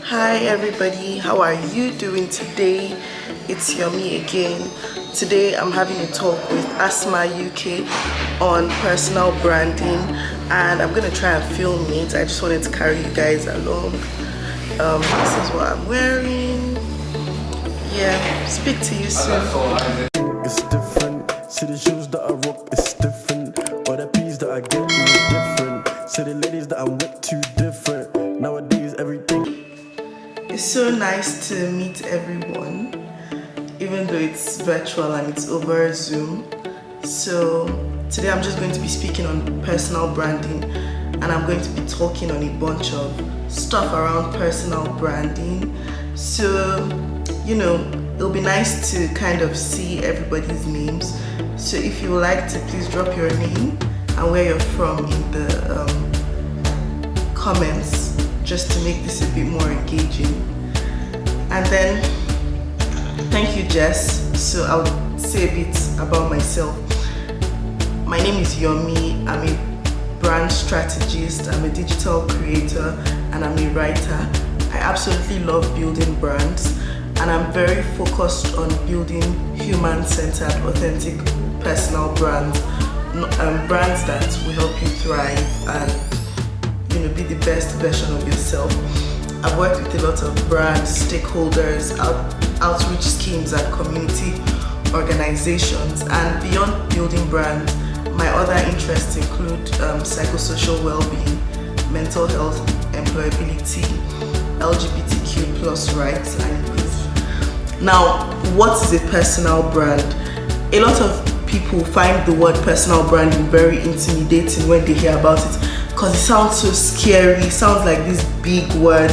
Hi everybody, how are you doing today? It's Yommie again. Today I'm having a talk with Asthma UK on personal branding, and I'm gonna try and film it. I just wanted to carry you guys along. This is what I'm wearing. Yeah, speak to you soon. It's different. See the shoes that I rock, it's different. All the peas that I get is different. See the ladies that I'm with, too different. Nowadays everything. It's so nice to meet everyone, even though it's virtual and it's over Zoom. So today I'm just going to be speaking on personal branding, and I'm going to be talking on a bunch of stuff around personal branding. So, you know, it'll be nice to kind of see everybody's names. So if you would like to, please drop your name and where you're from in the comments, just to make this a bit more engaging. And then thank you, Jess. So I'll say a bit about myself. My name is Yommie. I'm a brand strategist, I'm a digital creator, and I'm a writer. I absolutely love building brands, and I'm very focused on building human-centered, authentic, personal brands, brands that will help you thrive and be the best version of yourself. I've worked with a lot of brands, stakeholders, outreach schemes, and community organizations. And beyond building brands, my other interests include psychosocial well-being, mental health, employability, LGBTQ plus rights and inclusion. Now, what is a personal brand? A lot of people find the word personal branding very intimidating when they hear about it, because it sounds so scary. It sounds like this big word,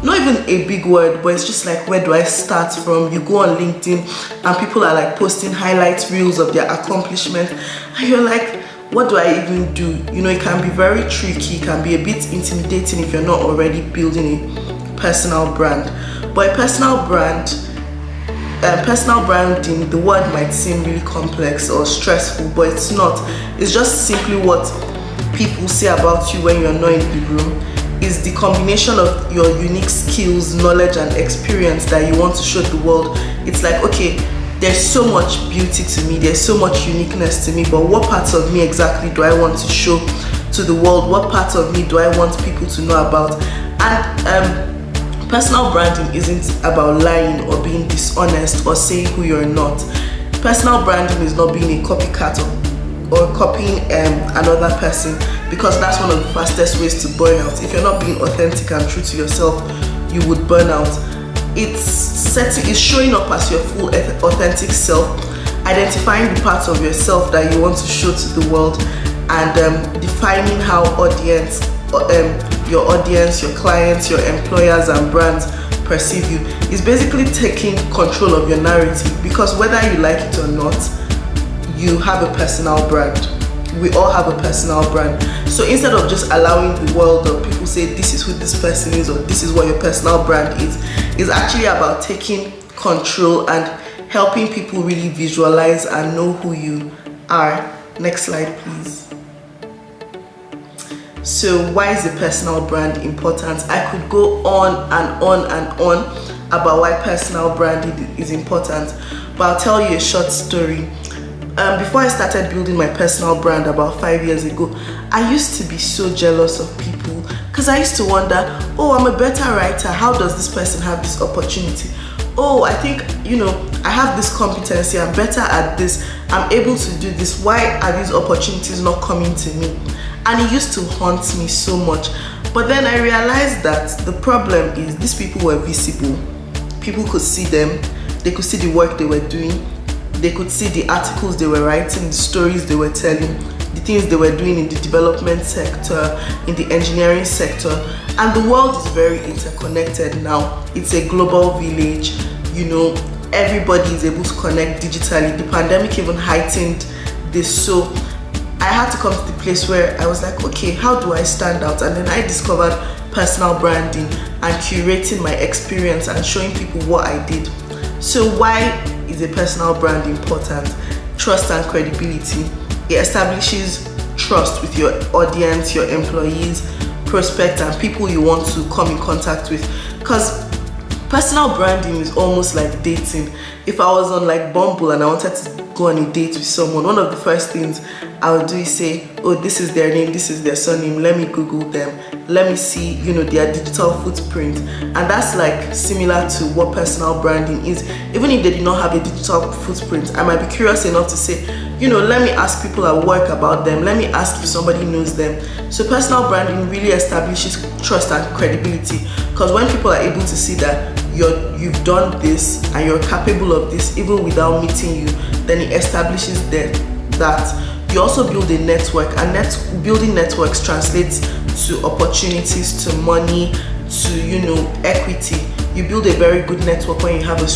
not even a big word, but it's just like, where do I start from? You go on LinkedIn and people are like posting highlight reels of their accomplishments, and you're like, what do I even do? It can be very tricky, it can be a bit intimidating if you're not already building a personal brand. But a personal branding, the word might seem really complex or stressful, but it's not. It's just simply what people say about you when you're not in the room. Is the combination of your unique skills, knowledge, and experience that you want to show the world. It's like, okay, there's so much beauty to me, there's so much uniqueness to me, but what parts of me exactly do I want to show to the world? What parts of me do I want people to know about? And personal branding isn't about lying or being dishonest or saying who you're not. Personal branding is not being a copycat or copying another person, because that's one of the fastest ways to burn out. If you're not being authentic and true to yourself, you would burn out. It's showing up as your full authentic self, identifying the parts of yourself that you want to show to the world, and defining how your audience, your clients, your employers and brands perceive you. It's basically taking control of your narrative, because whether you like it or not, you have a personal brand. We all have a personal brand. So instead of just allowing the world or people say this is who this person is or this is what your personal brand is, it's actually about taking control and helping people really visualize and know who you are. Next slide, please. So why is a personal brand important? I could go on and on and on about why personal branding is important, but I'll tell you a short story. Before I started building my personal brand about 5 years ago, I used to be so jealous of people, because I used to wonder, oh, I'm a better writer, how does this person have this opportunity? Oh, I think, I have this competency, I'm better at this, I'm able to do this, why are these opportunities not coming to me? And it used to haunt me so much. But then I realized that the problem is these people were visible. People could see them, they could see the work they were doing, they could see the articles they were writing, the stories they were telling, the things they were doing in the development sector, in the engineering sector. And the world is very interconnected now. It's a global village. Everybody is able to connect digitally. The pandemic even heightened this. So I had to come to the place where I was like, okay, how do I stand out? And then I discovered personal branding and curating my experience and showing people what I did. So why is a personal brand important? Trust and credibility. It establishes trust with your audience, your employees, prospects, and people you want to come in contact with. because personal branding is almost like dating. If I was on like Bumble and I wanted to go on a date with someone, one of the first things I would do is say, oh, this is their name, this is their surname, let me Google them, let me see, you know, their digital footprint. And that's like similar to what personal branding is. Even if they did not have a digital footprint, I might be curious enough to say, you know, let me ask people at work about them, let me ask if somebody knows them. So personal branding really establishes trust and credibility, because when people are able to see that you've done this and you're capable of this even without meeting you, then it establishes that you also build a network, and building networks translates to opportunities, to money, to, you know, equity. You build a very good network when you have a